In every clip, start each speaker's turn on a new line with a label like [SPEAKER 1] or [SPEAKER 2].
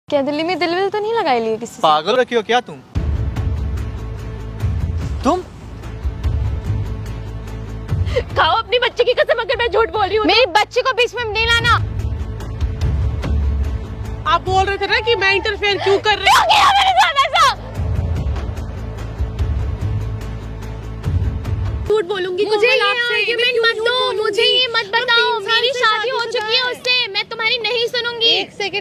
[SPEAKER 1] क्या दिल्ली में दिल तो नहीं लगाई लिए किसी से?
[SPEAKER 2] पागल रखी हो क्या तुम?
[SPEAKER 3] खाओ अपनी बच्ची की कसम, अगर मैं झूठ बोल रही हूँ।
[SPEAKER 1] मेरी बच्ची को बीच में नहीं लाना।
[SPEAKER 4] आप बोल रहे थे ना कि मैं इंटरफेयर क्यों कर रही हूँ?
[SPEAKER 3] क्यों किया मेरे साथ ऐसा? झूठ बोलूंगी मुझे ये आपसे, आर्गुमेंट मत दो, मुझे ये मत बताओ। मेरी शादी हो चुकी है उससे, मैं तुम्हारी नहीं सुनूंगी।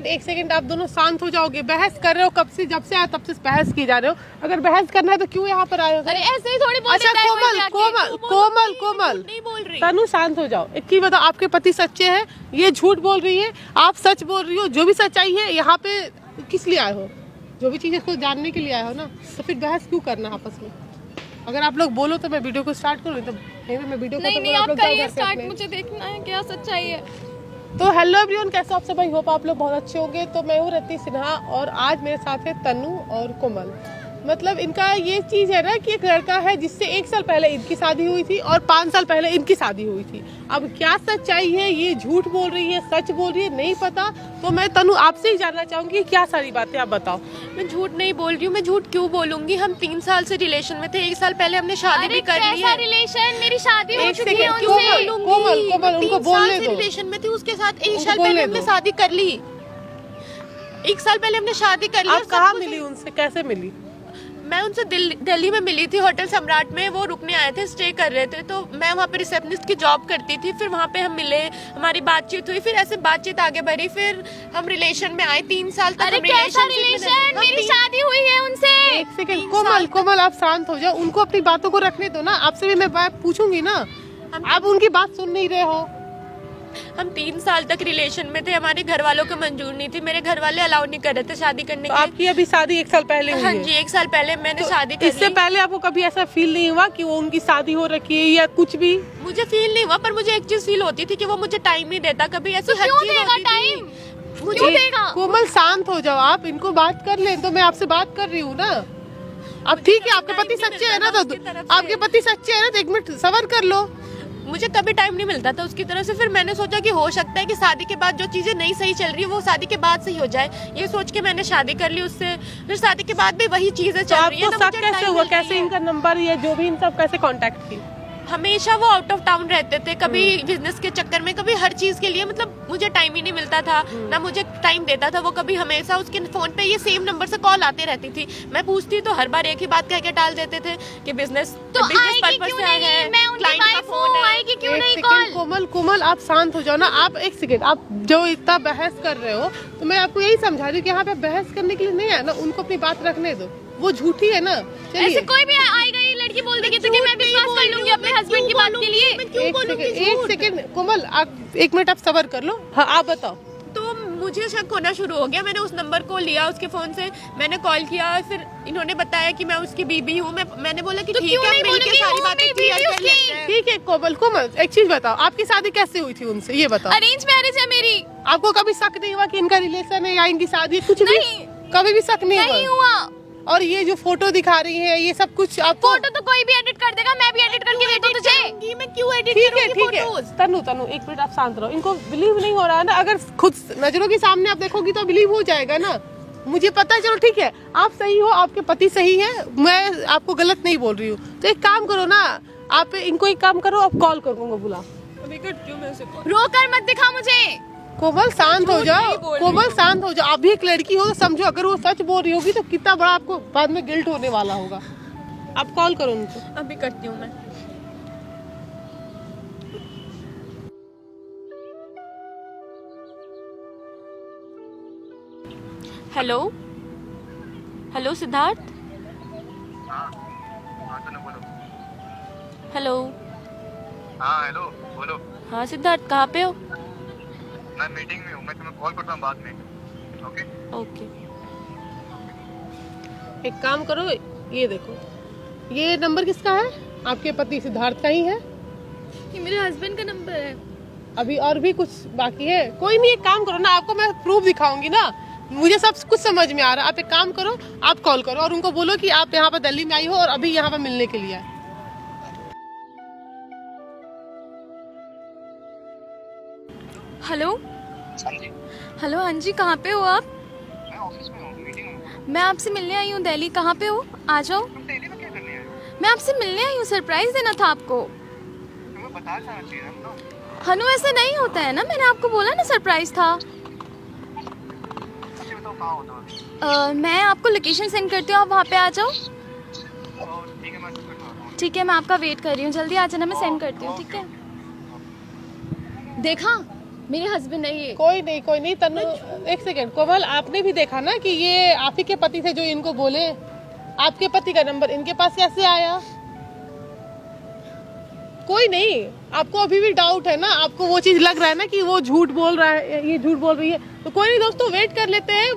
[SPEAKER 4] एक सेकंड आप दोनों शांत हो जाओगे। बहस कर रहे हो कब से, जब से आए तब से बहस की जा रहे हो। अगर बहस करना है तो क्यों यहाँ पर आए हो?
[SPEAKER 3] अरे ऐसे ही थोड़ी बोल
[SPEAKER 4] अच्छा
[SPEAKER 3] देता है कोई
[SPEAKER 4] कोमल
[SPEAKER 3] जाके।
[SPEAKER 4] कोमल
[SPEAKER 3] तू
[SPEAKER 4] कोमल
[SPEAKER 3] बोल
[SPEAKER 4] कोमल
[SPEAKER 3] नहीं बोल रही।
[SPEAKER 4] तनु शांत हो जाओ। एक चीज बताओ, आपके पति सच्चे हैं, ये झूठ बोल रही है, आप सच बोल रही हो। जो भी सच्चाई है यहाँ पे किस लिए आए हो? जो भी चीजें को जानने के लिए आए हो ना, तो फिर बहस क्यों करना आपस में? अगर आप लोग बोलो तो मैं वीडियो को स्टार्ट करूँ, तो मैं वीडियो
[SPEAKER 3] नहीं आप करिए स्टार्ट, मुझे देखना है क्या सच्चाई है।
[SPEAKER 4] तो हेलो एवरीवन, कैसे आप सब? आई होप आप लोग बहुत अच्छे होंगे। तो मैं हूँ रति सिन्हा और आज मेरे साथ है तनु और कोमल। मतलब इनका ये चीज है ना कि एक लड़का है जिससे 1 साल पहले इनकी शादी हुई थी और 5 साल पहले इनकी शादी हुई थी। अब क्या सच्चाई है, ये झूठ बोल रही है, सच बोल रही है, नहीं पता। तो मैं तनु आपसे ही जानना चाहूंगी क्या सारी बातें, आप बताओ।
[SPEAKER 3] मैं झूठ नहीं बोल रही हूँ, मैं झूठ क्यों बोलूंगी? हम 3 साल से रिलेशन में थे, 1 साल पहले हमने शादी भी कर ली है। रिलेशन, मेरी शादी हो चुकी है उनसे।
[SPEAKER 4] कोमल उनको बोलने दो।
[SPEAKER 3] रिलेशन में थी उसके साथ, 1 साल पहले हमने शादी कर ली। 1 साल पहले हमने शादी कर ली।
[SPEAKER 4] आप कहाँ मिली उनसे, कैसे मिली?
[SPEAKER 3] मैं उनसे दिल्ली में मिली थी, होटल सम्राट में। वो रुकने आए थे, स्टे कर रहे थे, तो मैं वहाँ पे रिसेप्शनिस्ट की जॉब करती थी। फिर वहाँ पे हम मिले, हमारी बातचीत हुई, फिर ऐसे बातचीत आगे बढ़ी, फिर हम रिलेशन में आए। 3 साल तक हम रिलेशन, मेरी शादी हुई है उनसे।
[SPEAKER 4] एक सेकंड कोमल आप शांत हो जाओ, उनको अपनी बातों को रखने दो ना। आपसे भी मैं बात पूछूंगी ना, आप उनकी बात सुन नहीं रहे हो।
[SPEAKER 3] हम 3 साल तक रिलेशन में थे, हमारे घर वालों को मंजूर नहीं थी, मेरे घर वाले अलाउ नहीं कर रहे थे शादी करने
[SPEAKER 4] तो
[SPEAKER 3] के लिए।
[SPEAKER 4] आपकी अभी शादी 1 साल पहले हुई है?
[SPEAKER 3] हाँ जी, 1 साल पहले मैंने
[SPEAKER 4] तो
[SPEAKER 3] शादी कर
[SPEAKER 4] इससे
[SPEAKER 3] ली।
[SPEAKER 4] पहले आपको कभी ऐसा फील नहीं हुआ कि वो उनकी शादी हो रखी है या कुछ भी?
[SPEAKER 3] मुझे फील नहीं हुआ, पर मुझे एक चीज फील होती थी कि वो मुझे टाइम नहीं देता। कभी ऐसी हर चीज होती थी। मुझे देगा।
[SPEAKER 4] कोमल शांत हो जाओ, आप इनको बात कर लें। तो मैं आपसे बात कर रही हूँ ना। अब ठीक है, आपके पति सच्चे है ना, तो आपके पति सच्चे है ना, तो 1 मिनट सबर कर लो।
[SPEAKER 3] मुझे कभी टाइम नहीं मिलता था उसकी तरफ से। फिर मैंने सोचा कि हो सकता है कि शादी के बाद जो चीजें नहीं सही चल रही है वो शादी के बाद सही हो जाए। ये सोच के मैंने शादी कर ली उससे। फिर शादी के बाद भी वही चीजें चल रही है।
[SPEAKER 4] आपको शक कैसे हुआ, कैसे इनका नंबर या जो भी इन सब कैसे कांटेक्ट की?
[SPEAKER 3] हमेशा वो आउट ऑफ टाउन रहते थे, कभी बिजनेस के चक्कर में, कभी हर चीज के लिए। मतलब मुझे टाइम ही नहीं मिलता था, ना मुझे टाइम देता था वो। कभी हमेशा उसके फोन पे ये सेम नंबर से कॉल आते रहती थी। मैं पूछती तो हर बार एक ही बात कह के टाल देते थे कि बिजनेस पर्पस से आए हैं, क्लाइंट का फोन है। क्यों नहीं कॉल?
[SPEAKER 4] कोमल आप शांत हो जाओ ना। आप 1 सेकंड, आप जो इतना बहस कर रहे हो, तो मैं आपको यही समझा रही हूँ कि यहाँ पे बहस करने के लिए नहीं है ना। उनको अपनी बात रखने दो, वो झूठी है ना।
[SPEAKER 3] ऐसे कोई भी आई गई लड़की बोल देगी तो क्या मैं विश्वास कर लूंगी अपने हस्बैंड की बात के लिए?
[SPEAKER 4] एक सेकंड कोमल, आप 1 मिनट आप सबर कर लो। हाँ आप बताओ।
[SPEAKER 3] तो मुझे शक होना शुरू हो गया। मैंने उस नंबर को लिया उसके फोन से, मैंने कॉल किया, फिर इन्होंने बताया कि मैं उसकी बीबी हूँ। मैंने बोला कि ठीक है, मिलके सारी बातें क्लियर कर लेते हैं।
[SPEAKER 4] ठीक है कोमल एक चीज बताओ, आपकी शादी कैसे हुई थी उनसे, ये बताओ।
[SPEAKER 3] अरेंज मैरिज है मेरी।
[SPEAKER 4] आपको कभी शक नहीं हुआ कि इनका रिलेशन है या इनकी शादी है? कुछ भी कभी भी शक नहीं
[SPEAKER 3] हुआ।
[SPEAKER 4] और ये जो फोटो दिखा रही है, ये सब कुछ आपको?
[SPEAKER 3] फोटो तो कोई भी एडिट कर देगा, मैं भी एडिट करके भेजूं तुझे। मैं क्यों एडिट करूंगी फोटोज?
[SPEAKER 4] तनु 1 मिनट आप शांत रहो। इनको बिलीव नहीं हो रहा है ना। अगर खुद नजरों के सामने आप देखोगी तो बिलीव हो जाएगा ना। मुझे पता है, चलो ठीक है, आप सही हो, आपके पति सही है, मैं आपको गलत नहीं बोल रही हूँ। तो एक काम करो ना, आप इनको एक काम करो, आप कॉल करूंगा, बुला।
[SPEAKER 3] रोकर मत दिखा मुझे।
[SPEAKER 4] कोमल शांत हो जाओ, कोमल शांत हो जाओ। आप भी एक लड़की हो तो समझो, अगर वो सच बोल रही होगी तो कितना बड़ा आपको बाद में गिल्ट होने वाला होगा। आप कॉल करो उनको।
[SPEAKER 3] अभी करती हूँ मैं। Hello hello Siddharth. हेलो।
[SPEAKER 2] हाँ हेलो बोलो।
[SPEAKER 3] हाँ सिद्धार्थ, कहाँ पे हो?
[SPEAKER 2] मैं मीटिंग में हूँ, मैं तुम्हें कॉल करता हूँ बाद में। Okay
[SPEAKER 3] okay.
[SPEAKER 4] एक काम करो, ये देखो, ये नंबर किसका है? आपके पति सिद्धार्थ का ही है?
[SPEAKER 3] ये मेरे हस्बैंड का नंबर है।
[SPEAKER 4] अभी और भी कुछ बाकी है? कोई नहीं, एक काम करो ना, आपको मैं प्रूफ दिखाऊंगी ना। मुझे सब कुछ समझ में आ रहा है। आप एक काम करो, आप कॉल करो और उनको बोलो कि आप यहाँ पर दिल्ली में आई हो और अभी यहाँ पर मिलने के लिए आए।
[SPEAKER 3] हेलो।
[SPEAKER 2] हाँ जी।
[SPEAKER 3] हेलो हाँ जी, कहाँ पे हो आप?
[SPEAKER 2] मैं ऑफिस में हूँ, मीटिंग में हूँ।
[SPEAKER 1] मैं आपसे मिलने आई हूँ दिल्ली। कहाँ पे हो? आ जाओ।
[SPEAKER 2] तुम दिल्ली में क्या करने आए हो?
[SPEAKER 1] मैं आपसे मिलने आई हूँ, सरप्राइज देना था आपको।
[SPEAKER 2] तुम्हें बता जाना चाहिए ना, बताओ।
[SPEAKER 1] हनु, ऐसा नहीं होता है ना, मैंने आपको बोला ना सरप्राइज था।
[SPEAKER 2] अच्छा बताओ कहाँ हो तुम?
[SPEAKER 1] मैं आपको लोकेशन सेंड करती हूँ, आप वहाँ पे आ जाओ।
[SPEAKER 2] ठीक है, मैं टिकट लगाता हूँ।
[SPEAKER 1] ठीक है, मैं आपका वेट कर रही हूँ, जल्दी आ जाना, मैं सेंड करती हूँ, ठीक है? देखा, मेरे हस्बैंड है ये।
[SPEAKER 4] कोई नहीं तनु, एक सेकंड कोमल, आपने भी देखा ना कि ये आप ही के पति थे जो इनको बोले। आपके पति का नंबर इनके पास कैसे आया? कोई नहीं, आपको अभी भी डाउट है ना, आपको वो चीज लग रहा है ना कि वो झूठ बोल रहा है, ये झूठ बोल रही है, तो कोई नहीं दोस्तों, वेट कर लेते हैं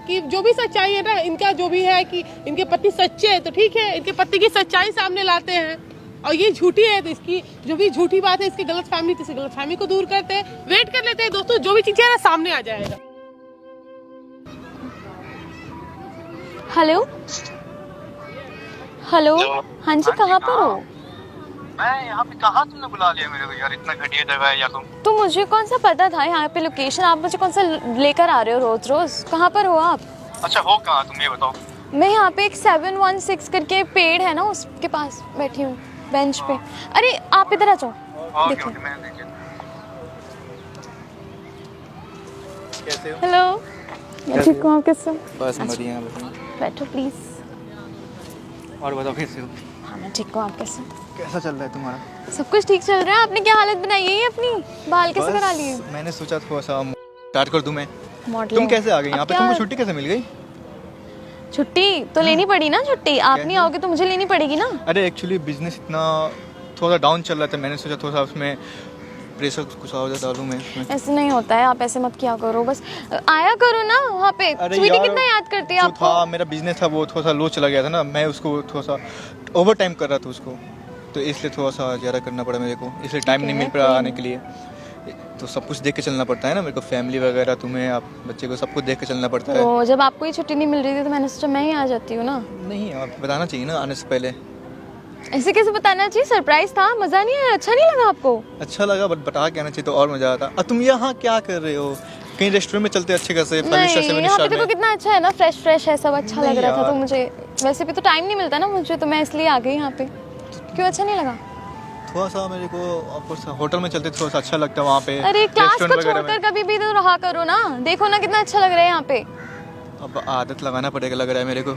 [SPEAKER 4] कि जो भी सच्चाई है ना, इनका जो भी है कि इनके पति सच्चे हैं तो ठीक है, इनके पति की सच्चाई सामने लाते हैं, और ये झूठी है तो इसकी जो भी झूठी बात है, इसकी गलत फहमी, तो इसकी गलत फहमी को दूर करते हैं। वेट कर लेते हैं दोस्तों, जो भी चीजें है ना सामने आ जाएगा।
[SPEAKER 1] हेलो हेलो, हाँ जी, कहाँ पर हो?
[SPEAKER 2] मैं यहाँ पे, कहाँ तुमने बुला लिया मेरे को यार, इतना घटिया जगह है या तुम?
[SPEAKER 1] तो मुझे कौन सा पता था यहाँ पे लोकेशन, आप मुझे कौन सा लेकर आ रहे हो रोज रोज? कहाँ पर हो आप?
[SPEAKER 2] अच्छा हो कहाँ तुम, ये बताओ।
[SPEAKER 1] मैं यहाँ पे एक 716 करके पेड़ है ना, उसके पास बैठी हूँ, बेंच पे। अरे आप इधर आ जाओ,
[SPEAKER 2] ओके
[SPEAKER 1] देखो।
[SPEAKER 2] ओके, मैं देख लेता हूँ। कैसे हो?
[SPEAKER 1] हेलो, मैं ठीक हूँ, आप कैसे हो?
[SPEAKER 2] बस बढ़िया, बढ़िया।
[SPEAKER 1] बैठो प्लीज।
[SPEAKER 2] और बताओ कैसे हो?
[SPEAKER 1] हाँ मैं ठीक हूँ, आप कैसे हो?
[SPEAKER 2] कैसा चल रहा है तुम्हारा?
[SPEAKER 1] सब कुछ ठीक चल रहा है। आपने क्या हालत बनाई है ये अपनी? बाल कैसे करा लिए?
[SPEAKER 2] मैंने सोचा थोड़ा सा स्टार्ट कर दूं मैं।
[SPEAKER 1] मॉडलिंग।
[SPEAKER 2] तुम कैसे आ गई यहाँ
[SPEAKER 1] अब
[SPEAKER 2] पे?
[SPEAKER 1] क्या-
[SPEAKER 2] तुमको छुट्टी कैसे मिल गई?
[SPEAKER 1] छुट्टी तो लेनी पड़ी ना, छुट्टी आप नहीं आओगे तो मुझे लेनी पड़ेगी ना।
[SPEAKER 2] अरे एक्चुअली बिजनेस इतना थोड़ा डाउन चल रहा था, मैंने सोचा थोड़ा सा उसमें प्रेशर कुछ और डालूं मैं उसमें।
[SPEAKER 1] ऐसे नहीं होता है, आप ऐसे मत किया करो, बस आया करो ना वहाँ पे।
[SPEAKER 2] अरे
[SPEAKER 1] स्वीटी
[SPEAKER 2] यार,
[SPEAKER 1] कितना याद करती है
[SPEAKER 2] जो
[SPEAKER 1] आपको?
[SPEAKER 2] था मेरा बिजनेस था वो थोड़ा सा लो चला गया था ना, मैं उसको थोड़ा सा ओवर टाइम कर रहा था उसको, तो इसलिए थोड़ा सा ज़्यादा करना पड़ा मेरे को, इसलिए टाइम नहीं मिल पड़ा आने के लिए। तो सब कुछ देख के चलना पड़ता है ना मेरे को, फैमिली वगैरह, तुम्हें, आप बच्चे को, सब कुछ देख के चलना पड़ता है।
[SPEAKER 1] तो जब आपको ये छुट्टी नहीं मिल रही थी तो मैंने सोचा मैं ही आ जाती हूँ ना।
[SPEAKER 2] नहीं, आप बताना चाहिए ना आने से पहले।
[SPEAKER 1] ऐसे कैसे बताना चाहिए? सरप्राइज था, मजा नहीं आया? अच्छा नहीं लगा आपको?
[SPEAKER 2] अच्छा लगा, बट बता के आना चाहिए तो और मजा आता। अब तुम यहाँ क्या कर रहे हो? कहीं रेस्टोरेंट में चलते अच्छे खासे,
[SPEAKER 1] नहीं, यहाँ पे देखो कितना अच्छा है ना, फ्रेश फ्रेश है सब, अच्छा लग रहा था। तो मुझे वैसे भी तो टाइम नहीं मिलता ना मुझे, तो मैं इसलिए आ गई यहाँ पे। क्यों अच्छा नहीं लगा?
[SPEAKER 2] थोड़ा सा मेरे को आपको होटल में चलते थोड़ा सा अच्छा लगता है वहाँ पे।
[SPEAKER 1] अरे क्लास
[SPEAKER 2] रेस्टोरेंट
[SPEAKER 1] को
[SPEAKER 2] वगैरह
[SPEAKER 1] छोड़कर
[SPEAKER 2] में।
[SPEAKER 1] कभी भी तो रहा करो ना, देखो ना कितना अच्छा लग रहा है यहाँ पे।
[SPEAKER 2] अब आदत लगाना पड़ेगा लग रहा है मेरे को।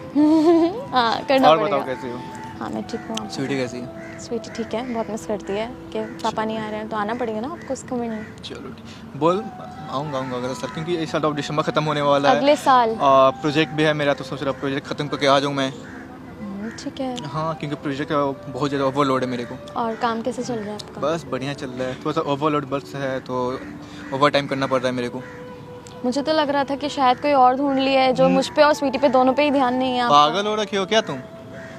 [SPEAKER 1] हाँ करना
[SPEAKER 2] और
[SPEAKER 1] पड़ेगा।
[SPEAKER 2] बताओ कैसे हो?
[SPEAKER 1] हाँ मैं ठीक हूँ। आप
[SPEAKER 2] स्वीटी कैसी है?
[SPEAKER 1] स्वीटी ठीक है, बहुत मिस करती है कि पापा नहीं आ रहे हैं, तो आना पड़ेगा ना आपको उसको मिलने।
[SPEAKER 2] चलो ठीक, बोल आऊँगा अगले साल, क्योंकि इस साल ऑफ दिसंबर खत्म होने वाला है।
[SPEAKER 1] अगले साल?
[SPEAKER 2] प्रोजेक्ट भी है मेरा, तो सोच रहा प्रोजेक्ट खत्म करके आ जाऊँ मैं।
[SPEAKER 1] ठीक है।
[SPEAKER 2] हाँ, क्योंकि प्रोजेक्ट का बहुत ज़्यादा ओवरलोड है मेरे को।
[SPEAKER 1] और काम कैसे चल रहा है आपका?
[SPEAKER 2] बस बढ़िया चल रहा है, थोड़ा सा ओवरलोड बस है, तो ओवर टाइम करना पड़ रहा है मेरे को।
[SPEAKER 1] मुझे तो लग रहा था कि शायद कोई और ढूंढ लिया है, जो मुझ पे और स्वीटी पे दोनों पे ही ध्यान नहीं है आपका।
[SPEAKER 2] पागल हो रखी हो क्या तुम?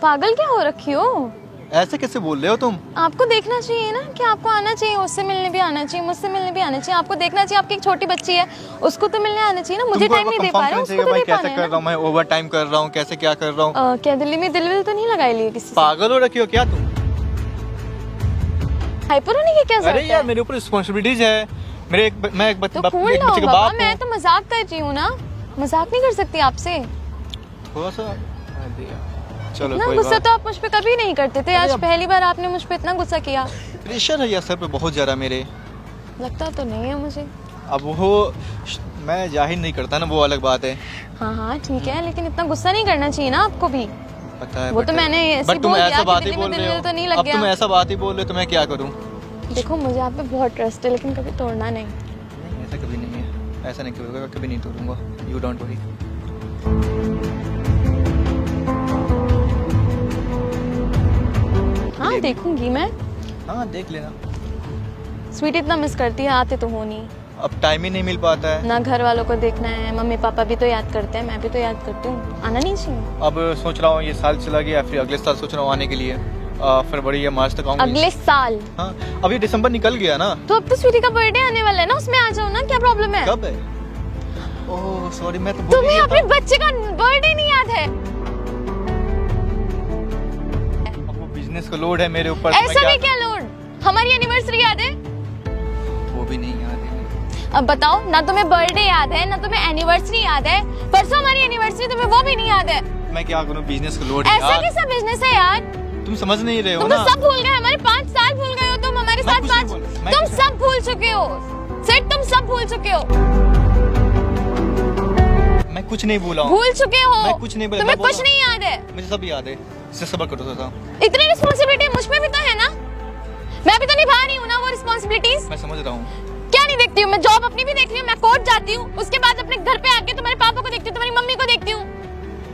[SPEAKER 1] पागल क्या हो रखी हो?
[SPEAKER 2] ऐसे कैसे बोल रहे हो तुम?
[SPEAKER 1] आपको देखना चाहिए ना कि आपको आना चाहिए, उससे मिलने भी आना चाहिए, मुझसे मिलने भी आना चाहिए। आपको देखना चाहिए, आपकी एक छोटी बच्ची है, उसको तो मिलने आना चाहिए ना। मुझे टाइम नहीं दे पा रहे हो, उसको तो दे
[SPEAKER 2] कैसे
[SPEAKER 1] पाना
[SPEAKER 2] कर
[SPEAKER 1] है
[SPEAKER 2] रहा हूँ मैं, ओवर टाइम कर रहा हूँ, कैसे क्या कर रहा हूँ?
[SPEAKER 1] ना। क्या दिल्ली में दिल विल तो नहीं लगाई लिए किसी से?
[SPEAKER 2] पागल हो रखी हो क्या तुम?
[SPEAKER 1] हाइपर होने की क्या
[SPEAKER 2] अरे
[SPEAKER 1] जरूरत
[SPEAKER 2] यार,
[SPEAKER 1] है?
[SPEAKER 2] मेरे ऊपर रिस्पॉन्सिबिलिटीज है। मैं एक
[SPEAKER 1] तो
[SPEAKER 2] बच्चे
[SPEAKER 1] कूल
[SPEAKER 2] का
[SPEAKER 1] डाउन
[SPEAKER 2] बाप
[SPEAKER 1] बाबा,
[SPEAKER 2] हूँ।
[SPEAKER 1] मैं तो मजाक कर रही हूँ ना, मजाक नहीं कर सकती आपसे।
[SPEAKER 2] थोड़ा सा चलो
[SPEAKER 1] ना
[SPEAKER 2] कोई
[SPEAKER 1] गुस्सा
[SPEAKER 2] बात।
[SPEAKER 1] तो आप मुझ पे कभी नहीं करते थे, आज पहली बार आपने मुझ पे इतना गुस्सा किया।
[SPEAKER 2] प्रेशर है यार सर पे बहुत ज़्यादा मेरे।
[SPEAKER 1] लगता तो नहीं है मुझे।
[SPEAKER 2] अब वो मैं जाहिर नहीं करता ना, वो अलग बात है।
[SPEAKER 1] हाँ हाँ ठीक है, लेकिन इतना गुस्सा नहीं करना चाहिए ना आपको भी।
[SPEAKER 2] पता है,
[SPEAKER 1] वो तो मैंने ऐसे
[SPEAKER 2] बट तुम
[SPEAKER 1] बोल दिया
[SPEAKER 2] ऐसा
[SPEAKER 1] कि
[SPEAKER 2] बात ही
[SPEAKER 1] दिल्ली में
[SPEAKER 2] बोल
[SPEAKER 1] दिल
[SPEAKER 2] रहे
[SPEAKER 1] विल तो नहीं
[SPEAKER 2] हो।
[SPEAKER 1] लग
[SPEAKER 2] अब तुम
[SPEAKER 1] गया।
[SPEAKER 2] ऐसा बात ही बोल रहे हो तो मैं क्या करूँ?
[SPEAKER 1] देखो मुझे आप पे बहुत ट्रस्ट है, लेकिन कभी तोड़ना नहीं।
[SPEAKER 2] नहीं, ऐसा कभी नहीं है, ऐसा नहीं करूँगा, कभी नहीं तोड़ूंगा। You don't worry.
[SPEAKER 1] हाँ देखूंगी मैं।
[SPEAKER 2] हाँ देख लेना।
[SPEAKER 1] स्वीट इतना मिस करती है, आते तो हो नहीं
[SPEAKER 2] अब टाइम ही नहीं मिल पाता है।
[SPEAKER 1] ना, घर वालों को देखना है, मम्मी पापा भी तो याद करते हैं, मैं भी तो याद करती हूँ, आना नहीं चाहिए।
[SPEAKER 2] अब सोच रहा हूँ ये साल चला गया, फिर अगले साल सोच रहा हूँ आने के लिए, फरवरी या मार्च तक आऊंगा।
[SPEAKER 1] अगले साल?
[SPEAKER 2] हाँ, अब ये दिसंबर निकल गया ना।
[SPEAKER 1] तो अब तो स्वीटी का बर्थडे आने वाला है ना, उसमें आ जाओ ना, क्या प्रॉब्लम है?
[SPEAKER 2] कब है? ओह सॉरी, मैं तो भूल
[SPEAKER 1] तुम्हें
[SPEAKER 2] गया
[SPEAKER 1] अपने
[SPEAKER 2] था।
[SPEAKER 1] बच्चे का बर्थडे नहीं याद है?
[SPEAKER 2] अब वो बिजनेस का लोड है मेरे ऊपर, तो मैं
[SPEAKER 1] ऐसा भी क्या लोड? हमारी एनिवर्सरी याद है?
[SPEAKER 2] वो भी नहीं याद है।
[SPEAKER 1] अब बताओ, ना तुम्हें बर्थडे याद है, ना तुम्हें एनिवर्सरी याद है। परसों हमारी एनिवर्सरी, तुम्हें वो भी नहीं याद है।
[SPEAKER 2] मैं क्या करूँ, बिजनेस का लोड
[SPEAKER 1] ऐसा कैसा बिजनेस है यार?
[SPEAKER 2] तुम समझ नहीं रहे हो
[SPEAKER 1] तुम
[SPEAKER 2] ना।
[SPEAKER 1] तो सब भूल गए, हमारे 5 साल भूल गए हो तुम, हमारे साथ 5। तुम सब भूल चुके हो सेठ, तुम सब भूल चुके हो।
[SPEAKER 2] मैं कुछ नहीं भूला हूँ।
[SPEAKER 1] भूल चुके हो।
[SPEAKER 2] मैं कुछ नहीं बोला।
[SPEAKER 1] तुम्हें कुछ नहीं याद है?
[SPEAKER 2] मुझे सब याद है। इससे सब्र करो थोड़ा सा।
[SPEAKER 1] इतनी रिस्पॉन्सिबिलिटी मुझ पे भी तो है ना, मैं भी तो निभा रही हूँ ना वो रिस्पॉन्सिबिलिटीज।
[SPEAKER 2] मैं समझ रहा हूँ।
[SPEAKER 1] क्या नहीं देखती हूँ मैं? जॉब अपनी भी देख रही हूँ, मैं कोर्ट जाती हूँ, उसके बाद अपने घर पे आके तुम्हारे पापा को देखती हूँ, तुम्हारी मम्मी को देखती हूँ,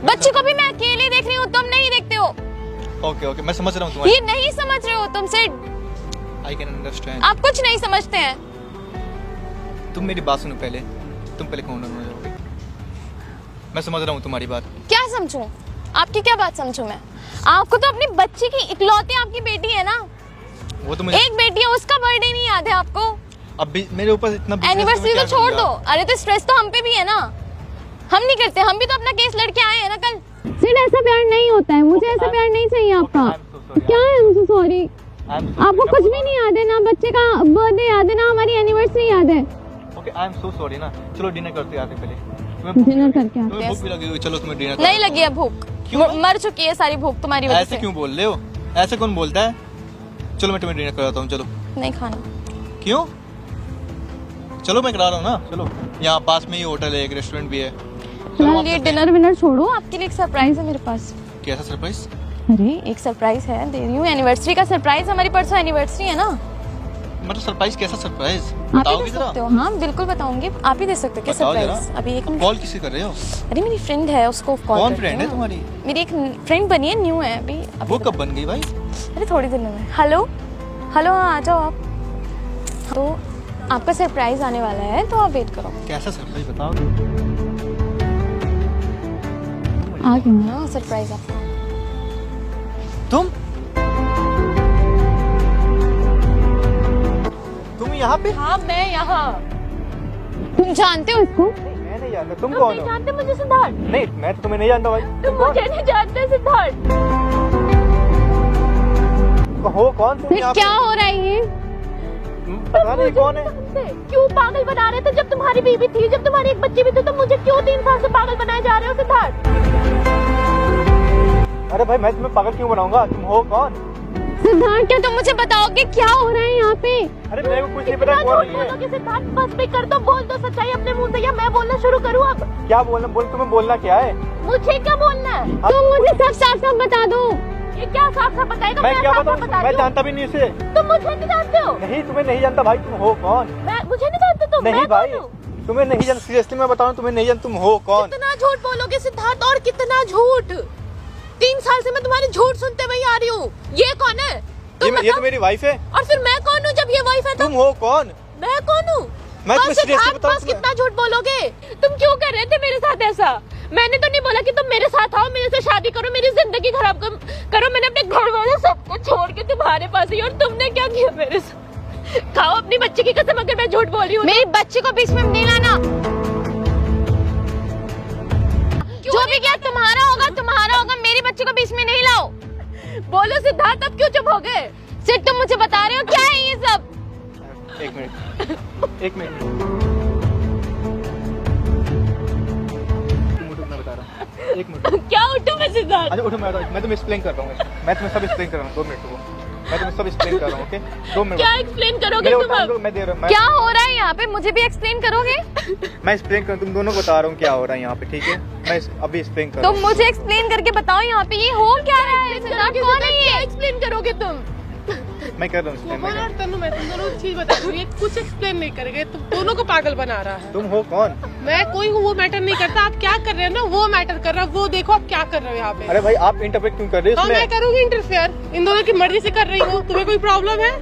[SPEAKER 1] बच्ची को भी मैं अकेले देख रही हूँ, तुम नहीं देखते हो।
[SPEAKER 2] ओके ओके, मैं समझ रहा हूँ तुम्हारी।
[SPEAKER 1] ये नहीं समझ रहे हो तुम सेठ,
[SPEAKER 2] आई कैन अंडरस्टैंड।
[SPEAKER 1] आप कुछ नहीं समझते हैं।
[SPEAKER 2] तुम मेरी बात सुनो पहले, तुम पहले कौन हो जाओगे? मैं समझ रहा हूँ तुम्हारी बात।
[SPEAKER 1] क्या समझूं? आपकी क्या बात समझूं मैं? आपको तो अपनी बच्ची की इकलौती आपकी बेटी है ना,
[SPEAKER 2] वो तो मुझे
[SPEAKER 1] एक बेटी है, उसका बर्थडे नहीं याद है आपको?
[SPEAKER 2] अब भी मेरे ऊपर इतना
[SPEAKER 1] एनिवर्सरी तो छोड़ दो, अरे तो स्ट्रेस तो हम पे भी है ना, हम नहीं करते, हम भी तो अपना केस लड़के आए हैं ना कल।
[SPEAKER 5] सिर्फ ऐसा प्यार नहीं होता है, मुझे ऐसा प्यार नहीं चाहिए आपका। क्या है? I am so sorry. आपको कुछ भी नहीं याद है ना, बच्चे का बर्थडे याद है ना, हमारी एनिवर्सरी याद है।
[SPEAKER 2] Okay, I am so sorry ना। चलो डिनर करते आते पहले।
[SPEAKER 5] डिनर करके आते
[SPEAKER 2] तुम्हें भूख भी लगी हुई, चलो तुम्हें डिनर।
[SPEAKER 1] नहीं लगी है भूख, मर चुकी है सारी भूख तुम्हारी वजह
[SPEAKER 2] ऐसे
[SPEAKER 1] से।
[SPEAKER 2] क्यों बोल रहे हो? ऐसे कौन बोलता है? चलो मैं तुम्हें डिनर कराता हूँ, चलो।
[SPEAKER 1] नहीं खाना।
[SPEAKER 2] क्यों? चलो मैं करा रहा हूँ ना, चलो। यहाँ पास में ही होटल है, एक रेस्टोरेंट भी है।
[SPEAKER 5] फिलहाल ये डिनर विनर छोड़ो,
[SPEAKER 1] आपके लिए एक सरप्राइज है मेरे पास।
[SPEAKER 2] कैसा सरप्राइज?
[SPEAKER 5] अरे
[SPEAKER 1] एक सरप्राइज है, दे रही हूँ, एनिवर्सरी का सरप्राइज। हमारी परसों एनिवर्सरी है ना।
[SPEAKER 2] मतलब सरप्राइज कैसा सरप्राइज?
[SPEAKER 1] आप ही
[SPEAKER 2] बताओगे
[SPEAKER 1] दे
[SPEAKER 2] जरा।
[SPEAKER 1] सकते हो। हाँ बिल्कुल बताऊंगी, आप ही दे सकते हो क्या
[SPEAKER 2] बताओ
[SPEAKER 1] सरप्राइज?
[SPEAKER 2] जरा।
[SPEAKER 1] अभी एक मिनट।
[SPEAKER 2] कॉल किसे कर रहे हो?
[SPEAKER 1] अरे मेरी फ्रेंड है, उसको कॉल
[SPEAKER 2] कौन
[SPEAKER 1] करती
[SPEAKER 2] फ्रेंड है
[SPEAKER 1] हूँ।
[SPEAKER 2] तुम्हारी?
[SPEAKER 1] मेरी एक फ्रेंड बनी है, न्यू है अभी।
[SPEAKER 2] वो कब बन गई भाई?
[SPEAKER 1] अरे थोड़ी दिनों में। हेलो हेलो, हाँ आ जाओ आप। तो आपका सरप्राइज आने वाला है, तो आप वेट करो।
[SPEAKER 2] कैसा सरप्राइज बताओ?
[SPEAKER 5] आ गया।
[SPEAKER 1] हाँ सरप्राइज आपका।
[SPEAKER 2] तुम यहाँ पे?
[SPEAKER 1] हाँ मैं यहाँ।
[SPEAKER 5] तुम जानते हो इसको?
[SPEAKER 2] मैं नहीं जानता। तुम कौन हो?
[SPEAKER 1] जानते मुझे सिद्धार्थ?
[SPEAKER 2] नहीं, मैं तो तुम्हें नहीं जानता भाई।
[SPEAKER 1] तुम मुझे नहीं जानते सिद्धार्थ?
[SPEAKER 2] हो कौन तुम यहाँ पे?
[SPEAKER 5] क्या हो रहा है ये?
[SPEAKER 2] पता नहीं कौन है।
[SPEAKER 1] क्यों पागल बना रहे थे? जब तुम्हारी बीवी थी, जब तुम्हारी एक बच्ची भी थी, तो मुझे क्यों 3 साल से पागल बनाए जा रहे हो सिद्धार्थ?
[SPEAKER 2] अरे भाई, मैं तुम्हें पागल क्यों बनाऊंगा? तुम हो कौन?
[SPEAKER 5] सिद्धार्थ, क्या तुम मुझे बताओगे क्या हो रहा है यहाँ पे?
[SPEAKER 2] अरे मेरे को कुछ नहीं पता कौन है।
[SPEAKER 1] बोलोगे सिद्धार्थ? बस भी कर दो, बोल दो सच्चाई अपने मुंह से, या मैं बोलना शुरू करूँ अब?
[SPEAKER 2] क्या बोलना? तुम्हें बोलना क्या है?
[SPEAKER 1] मुझे क्या बोलना है?
[SPEAKER 5] तुम मुझे सब साफ साफ बता दो।
[SPEAKER 1] ये क्या साफ साफ बताएगा?
[SPEAKER 2] मैं क्या
[SPEAKER 1] साफ साफ
[SPEAKER 2] बताऊँ?
[SPEAKER 1] बता
[SPEAKER 2] मैं
[SPEAKER 1] दूं?
[SPEAKER 2] जानता भी नहीं इसे।
[SPEAKER 1] तुम मुझे नहीं जानते हो?
[SPEAKER 2] नहीं, तुम्हें नहीं जानता भाई। तुम हो कौन?
[SPEAKER 1] मैं मुझे नहीं जानते तुम?
[SPEAKER 2] नहीं
[SPEAKER 1] मैं
[SPEAKER 2] भाई,
[SPEAKER 1] कौन हूँ?
[SPEAKER 2] तुम्हें नहीं जानता। सीरियसली मैं बता रहा हूँ, तुम्हें नहीं जानता। तुम हो कौन?
[SPEAKER 3] कितना झूठ बोलोगे सिद्धार्थ, और कितना झूठ? 3 साल से मैं तुम्हारी झूठ सुनते हुए आ रही हूँ। ये कौन है?
[SPEAKER 2] ये तो मेरी वाइफ है।
[SPEAKER 3] और फिर मैं कौन हूँ जब ये वाइफ है?
[SPEAKER 2] तुम हो कौन?
[SPEAKER 3] मैं कौन हूँ?
[SPEAKER 2] मैं तुम्हें
[SPEAKER 3] बस
[SPEAKER 2] seriously
[SPEAKER 3] सिद्धार्थ,
[SPEAKER 2] बताऊं
[SPEAKER 3] बस
[SPEAKER 2] तुम्हें?
[SPEAKER 3] कितना झूठ बोलोगे? तुम क्यों कर रहे थे मेरे साथ ऐसा? मैंने तो नहीं बोला कि तुम मेरे साथ आओ, मेरे से शादी करो, मेरी जिंदगी खराब करो। मैंने अपने घर वाले सबको छोड़ के तुम्हारे पास आई, और तुमने क्या किया मेरे साथ? खाओ अपनी बच्ची की कसम, अगर मैं झूठ बोल रही हूँ।
[SPEAKER 1] मेरी बच्ची को बीच में नहीं लाना। जो भी किया तुम्हारा होगा, मेरी बच्ची को बीच में नहीं लाओ।
[SPEAKER 3] बोलो सिद्धार्थ, अब क्यों चुप हो गए?
[SPEAKER 1] सिर्फ तुम मुझे बता रहे हो क्या है ये सब?
[SPEAKER 2] एक मिनट मैं बता रहा हूँ। एक मिनट।
[SPEAKER 3] क्या उठूं मैं सिद्धार्थ?
[SPEAKER 2] अच्छा उठो, मैं तुम्हें एक्सप्लेन कर रहा हूँ। मैं तुम्हें सब एक्सप्लेन कर रहा हूँ। 2 मिनट रुको, मैं तुम्हें सब एक्सप्लेन कर रहा हूँ। Okay, 2 minute.
[SPEAKER 3] क्या एक्सप्लेन करोगे
[SPEAKER 2] मेरे
[SPEAKER 3] तुम
[SPEAKER 2] को
[SPEAKER 3] अब?
[SPEAKER 2] time दो, मैं दे रहा हूँ।
[SPEAKER 1] क्या हो रहा है यहाँ पे? मुझे भी एक्सप्लेन करोगे?
[SPEAKER 2] मैं एक्सप्लेन कर, तुम दोनों को बता रहा हूँ क्या हो रहा है यहाँ पे, ठीक है? मैं अभी एक्सप्लेन कर रहा
[SPEAKER 1] तुम मुझे एक्सप्लेन करके बताओ यहाँ पे ये हो क्या रहा है? सिद्धार्थ कौन है ये?
[SPEAKER 3] एक्सप्लेन करोगे तुम?
[SPEAKER 2] हूँ। मैं कर रहा हूँ
[SPEAKER 4] कोमल
[SPEAKER 2] explain।
[SPEAKER 4] और तनु, मैं तुम दोनों को चीज बता दूं, ये कुछ एक्सप्लेन नहीं करेंगे, तुम दोनों को पागल बना रहा है।
[SPEAKER 2] तुम हो कौन?
[SPEAKER 4] मैं कोई हूँ वो मैटर नहीं करता, आप क्या कर रहे हो ना वो मैटर कर रहा है। वो देखो आप क्या कर रहे हो यहाँ पे।
[SPEAKER 2] अरे भाई, आप इंटरप्रेट क्यों कर रहे हो
[SPEAKER 4] हाँ, मैं
[SPEAKER 2] इसमें?
[SPEAKER 4] करूँगी इंटरफेयर, इन दोनों की मर्जी से कर रही हूँ। तुम्हें कोई प्रॉब्लम है?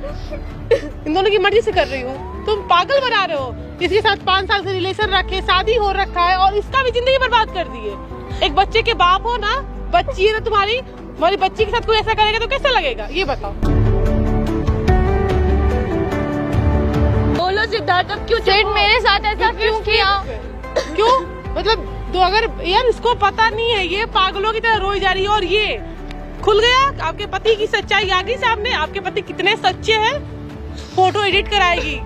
[SPEAKER 4] इन दोनों की मर्जी से कर रही हूँ। तुम पागल बना रहे हो। इसके साथ 5 साल से रिलेशन रखे, शादी हो रखा है, और इसका भी जिंदगी बर्बाद कर दी है। एक बच्चे के बाप हो ना, बच्ची है ना तुम्हारी बच्ची के साथ कोई ऐसा करेगा तो कैसा लगेगा ये बताओ।
[SPEAKER 3] बोलो सिद्धार्थ, अब क्यों
[SPEAKER 1] सिर्फ मेरे साथ ऐसा क्यों किया?
[SPEAKER 4] क्यों? मतलब तो अगर यार इसको पता नहीं है, ये पागलों की तरह रोई जा रही है, और ये खुल गया आपके पति की सच्चाई आ गई सामने। आपके पति कितने सच्चे हैं, फोटो एडिट कराएगी।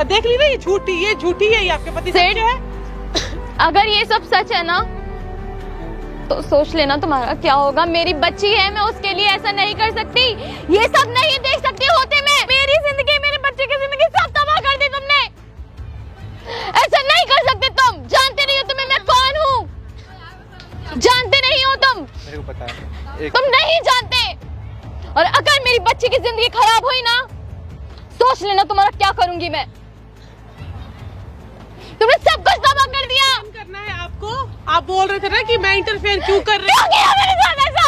[SPEAKER 4] देख ली ना, ये झूठी है, ये आपके पति
[SPEAKER 1] सेठ,
[SPEAKER 4] सच्चे है।
[SPEAKER 1] अगर ये सब सच है ना तो सोच लेना तुम्हारा क्या होगा। मेरी बच्ची है, मैं उसके लिए ऐसा नहीं कर सकती, ये सब नहीं देख सकती होते मैं। मेरी जिंदगी, मेरे बच्चे की जिंदगी सब तबाह कर दी तुमने। ऐसा नहीं कर सकते तुम। जानते नहीं हो तुम्हें मैं कौन हूँ, जानते नहीं हो तुम,
[SPEAKER 2] मेरे को पता है।
[SPEAKER 1] तुम नहीं जानते। और अगर मेरी बच्ची की जिंदगी खराब हुई ना, सोच लेना तुम्हारा क्या करूंगी मैं। तुमने सब कुछ तबाह कर दिया।
[SPEAKER 4] करना है आपको, आप बोल रहे थे ना कि मैं इंटरफेयर क्यों कर रही
[SPEAKER 1] क्यों किया मेरे साथ ऐसा?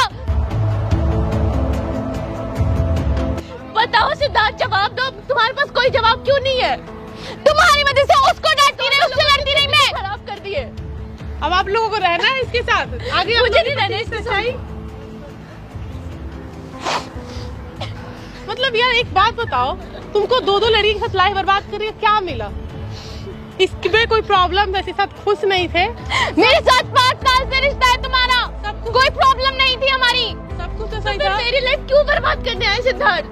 [SPEAKER 1] बताओ सिद्धार्थ, जवाब दो। तुम्हारे पास कोई जवाब क्यों नहीं है? तुम्हारी वजह से उसको डांटती रही, उससे लड़ती रही, मैं खराब कर दिए।
[SPEAKER 4] अब आप लोगों को रहना है इसके साथ, आगे
[SPEAKER 1] मुझे नहीं रहना इसके साथ।
[SPEAKER 4] मतलब यार एक बात बताओ, तुमको दो लड़की के साथ लाइफ बर्बाद करके क्या मिला? इसमें कोई प्रॉब्लम वैसे साथ खुश नहीं थे?
[SPEAKER 1] मेरे साथ 5 साल से रिश्ता है तुम्हारा, कोई प्रॉब्लम नहीं थी हमारी,
[SPEAKER 4] सब कुछ तो सही
[SPEAKER 1] फिर
[SPEAKER 4] था।
[SPEAKER 1] मेरी लाइफ क्यों बर्बाद करने आए सिद्धार्थ?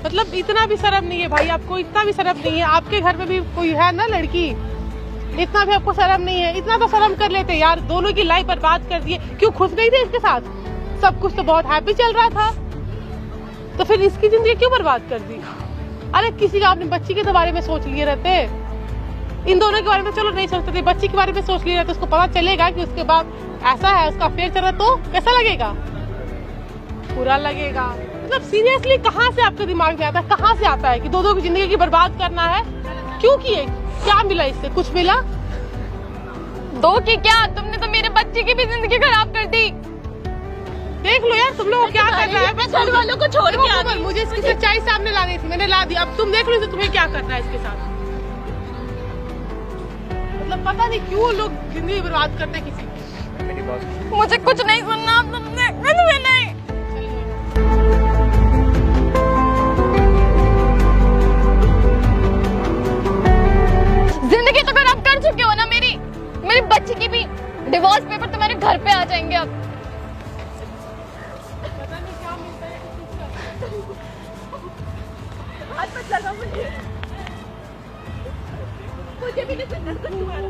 [SPEAKER 4] मतलब इतना भी शर्म नहीं है भाई आपको, इतना भी शर्म नहीं है। आपके घर में भी कोई है ना लड़की, इतना भी आपको शर्म नहीं है? इतना तो शर्म कर लेते यार, दोनों की लाइफ बर्बाद कर दिए। क्यों खुश नहीं थे इसके साथ? सब कुछ तो बहुत हैप्पी चल रहा था, तो फिर इसकी जिंदगी क्यों बर्बाद कर दी? अरे किसी का अपनी बच्ची के बारे में सोच लिए रहते, इन दोनों के बारे में चलो नहीं सोचते थे, बच्ची के बारे में सोच लिए रहते, उसको पता चलेगा कि उसके बाद ऐसा है, उसका अफेयर चल रहा, तो कैसा लगेगा? बुरा लगेगा। मतलब सीरियसली कहाँ से आपके दिमाग में आता है, कहाँ से आता है कि दो की जिंदगी की बर्बाद करना है? क्यों किए? क्या मिला इससे? कुछ मिला?
[SPEAKER 1] दो की क्या, तुमने तो मेरे बच्चे की भी जिंदगी खराब कर दी।
[SPEAKER 4] देख लो यार तुम लोग क्या करना है।
[SPEAKER 1] मैं घर वालों को छोड़ के आ गई।
[SPEAKER 4] मुझे इसकी सच्चाई सामने लानी थी, मैंने ला दी। अब तुम देख लो इसे, तुम्हें क्या करना है इसके साथ। मतलब पता नहीं क्यों लोग जिंदगी बर्बाद करते हैं किसी की।
[SPEAKER 2] मेरी बात
[SPEAKER 1] मुझे कुछ नहीं सुनना अब तुमसे, कुछ भी नहीं। जिंदगी तो खराब कर चुके हो ना मेरी, मेरी बच्ची की भी। डिवोर्स पेपर तुम्हारे घर पे आ जाएंगे अब।
[SPEAKER 3] मुझे भी नहीं सुनना कुछ तुम्हारा।